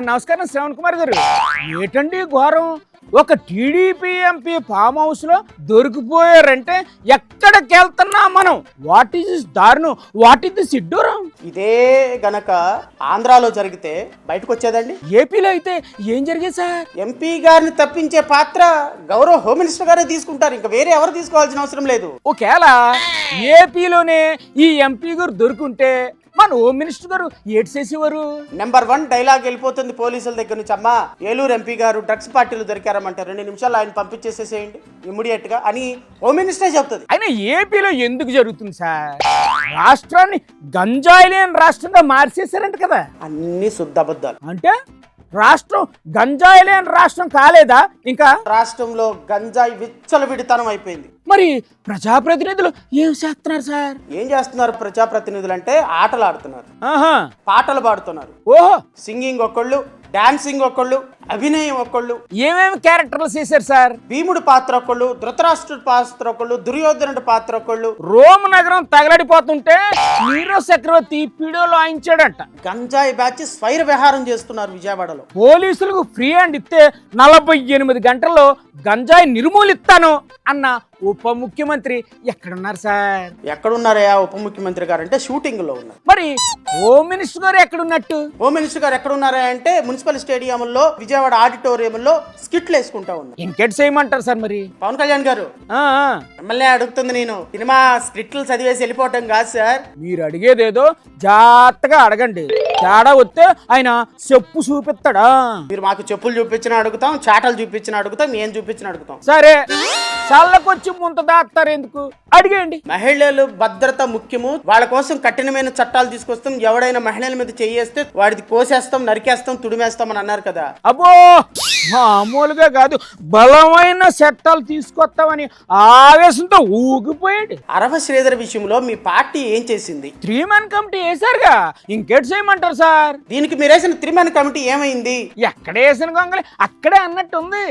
నమస్కారం శ్రవణ్ కుమార్ గారు. ఏటండి ఘోరం, ఒక టీడీపీ ఎంపీ ఫామ్ హౌస్ లో దొరికిపోయారంటే ఎక్కడికి వెళ్తున్నా మనం? వాట్ ఈస్ దిస్ దారుణం, వాట్ ఈస్ దిస్ సిడ్డూరం? ఇదే గనక ఆంధ్రాలో జరిగితే బయటకు వచ్చేదండి. ఏపీలో అయితే ఏం జరిగేది సార్? ఎంపీ గారిని తప్పించే పాత్ర గౌరవ హోమ్ మినిస్టర్ గారే తీసుకుంటారు, ఇంకా వేరే ఎవరు తీసుకోవాల్సిన అవసరం లేదు. ఒకవేళ ఏపీలోనే ఈ ఎంపీ గారు దొరుకుంటే మన హోమ్ మినిస్టర్ గారు ఏడ్ చేసేవారు. నెంబర్ 1 డైలాగ్ వెళ్ళిపోతుంది పోలీసుల దగ్గర నుంచి. అమ్మా, ఏలూరు ఎంపీ గారు డ్రగ్స్ పార్టీలు దొరికారమంటే 2 నిమిషాలు ఆయన పంపించేసేసేయండి ఇమ్మీడియట్ గా అని హోమ్ మినిస్టరే చెప్తుంది. అయినా ఏపీలో ఎందుకు జరుగుతుంది సార్? రాష్ట్రాన్ని గంజాయి లేని రాష్ట్రంగా మార్చేశారంట కదా. అన్ని శుద్ధ అబద్ధాలు. అంటే రాష్ట్రం గంజాయి లేని రాష్ట్రం కాలేదా? ఇంకా రాష్ట్రంలో గంజాయి విచ్చలవిడితనం అయిపోయింది. మరి ప్రజాప్రతినిధులు ఏం చేస్తున్నారు సార్? ఏం చేస్తున్నారు ప్రజాప్రతినిధులు అంటే ఆటలు ఆడుతున్నారు, ఆహా, పాటలు పాడుతున్నారు. ఓహో, సింగింగ్ ఒకళ్ళు, డాన్సింగ్ ఒకళ్ళు, అభినయం ఒకళ్ళు. ఏమేమి క్యారెక్టర్లు చేశారు సార్? భీముడు పాత్ర ఒకళ్ళు, ధృతరాష్ట్రుడు పాత్ర ఒకళ్ళు, దుర్యోధనుడు పాత్ర ఒకళ్ళు. రోమ్ నగరం తగలడిపోతుంటే నీరో చక్రవర్తి పీడోలో ఆయించాడంట. గంజాయి బ్యాచ్ స్వైర విహారం చేస్తున్నారు విజయవాడలో. పోలీసులకు ఫ్రీ హ్యాండ్ ఇస్తే 48 గంటల్లో గంజాయి నిర్మూలిస్తాను అన్న ఉప ముఖ్యమంత్రి ఎక్కడున్నారు సార్? ఎక్కడున్నారయ్యా ఉప ముఖ్యమంత్రి గారు అంటే షూటింగ్ లో ఉన్నారు. మరి హోమ్ మినిస్టర్ గారు ఎక్కడున్నట్టు? హోమ్ మినిస్టర్ గారు ఎక్కడున్నారా అంటే మున్సిపల్ స్టేడియంలో విజయవాడ ఆడిటోరియంలో స్కిట్లు వేసుకుంటా ఉన్నారు. ఇంకెట్ చేయమంటారు సార్? మరి పవన్ కళ్యాణ్ గారు ఆ, ఆ. మిమ్మల్ని అడుగుతుంది నేను, సినిమా స్క్రిప్ట్లు చదివేసి వెళ్ళిపోవటం కాదు సార్. మీరు అడిగేదేదో జాగ్రత్తగా అడగండి, తేడా వస్తే ఆయన చెప్పు చూపిస్తాడా? మీరు మాకు చెప్పులు చూపించిన అడుగుతాం, చాటలు చూపించిన అడుగుతాం, ఏం చూపించిన అడుగుతాం. సరే, చల్లకొచ్చి ముంత దాస్తారు ఎందుకు, అడిగేయండి. మహిళలు భద్రత ముఖ్యము, వాళ్ళ కోసం కఠినమైన చట్టాలు తీసుకొస్తాం, ఎవడైనా మహిళల మీద చేయేస్తే వాడిది కోసేస్తాం, నరికేస్తాం, తుడిమేస్తాం అని అన్నారు కదా. అబ్బో, మామూలుగా కాదు, బలమైన చట్టాలు తీసుకొస్తామని ఆవేశంతో ఊగిపోయాడు. అరవ శ్రీధర్ విషయంలో మీ పార్టీ ఏం చేసింది? 3 man కమిటీ వేసారుగా, ఇంకెట్ చేయమంటారు సార్? దీనికి మీరేసిన 3 man కమిటీ ఏమైంది? ఎక్కడ వేసిన గొంగలి అక్కడే అన్నట్టుంది.